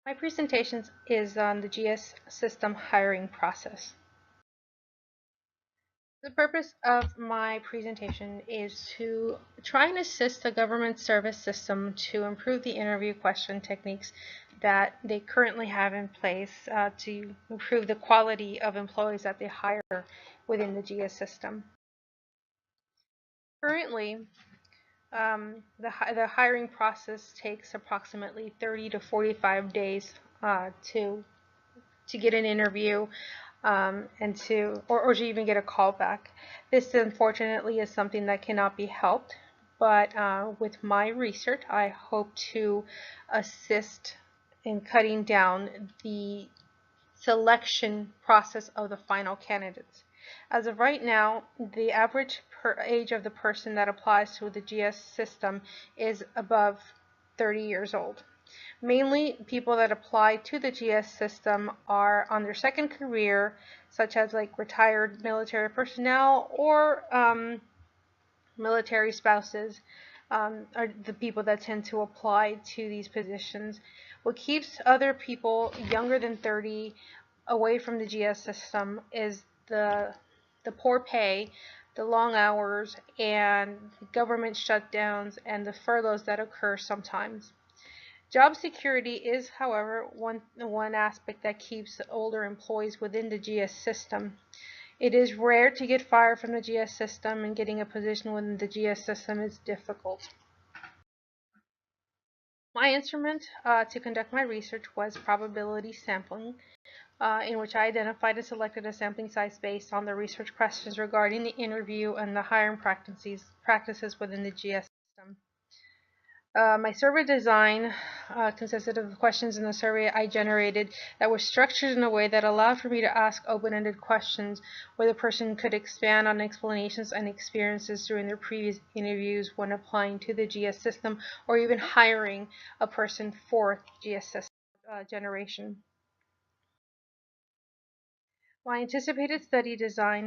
My presentation is on the GS system hiring process. The purpose of my presentation is to try and assist the government service system to improve the interview question techniques that they currently have in place to improve the quality of employees that they hire within the GS system. Currently, the hiring process takes approximately 30 to 45 days to get an interview and or to even get a call back. This unfortunately is something that cannot be helped, but with my research I hope to assist in cutting down the selection process of the final candidates. As of right now, the average age of the person that applies to the GS system is above 30 years old. Mainly, people that apply to the GS system are on their second career, such as like retired military personnel or military spouses are the people that tend to apply to these positions. What keeps other people younger than 30 away from the GS system is the poor pay, the long hours, and government shutdowns and the furloughs that occur sometimes. Job security is, however, one aspect that keeps older employees within the GS system. It is rare to get fired from the GS system, and getting a position within the GS system is difficult. My instrument to conduct my research was probability sampling, in which I identified and selected a sampling size based on the research questions regarding the interview and the hiring practices within the GS system. My survey design consisted of the questions in the survey I generated that were structured in a way that allowed for me to ask open-ended questions where the person could expand on explanations and experiences during their previous interviews when applying to the GS system or even hiring a person for GS system generation. My anticipated study design,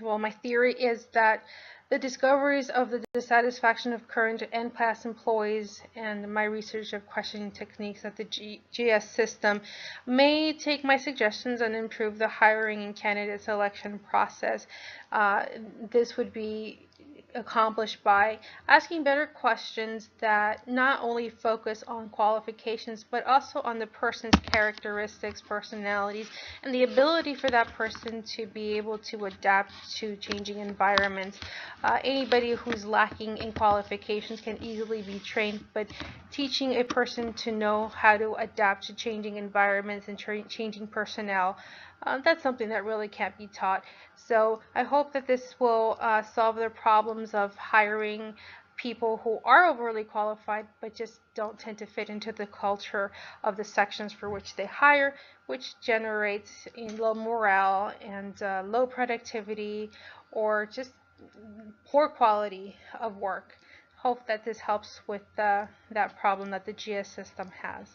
my theory is that the discoveries of the dissatisfaction of current and past employees and my research of questioning techniques at the GS system may take my suggestions and improve the hiring and candidate selection process. This would be accomplished by asking better questions that not only focus on qualifications but also on the person's characteristics, personalities, and the ability for that person to be able to adapt to changing environments. Anybody who's lacking in qualifications can easily be trained, but teaching a person to know how to adapt to changing environments and changing personnel, that's something that really can't be taught. So I hope that this will solve the problems of hiring people who are overly qualified but just don't tend to fit into the culture of the sections for which they hire, which generates low morale and low productivity or just poor quality of work. Hope that this helps with that problem that the GS system has.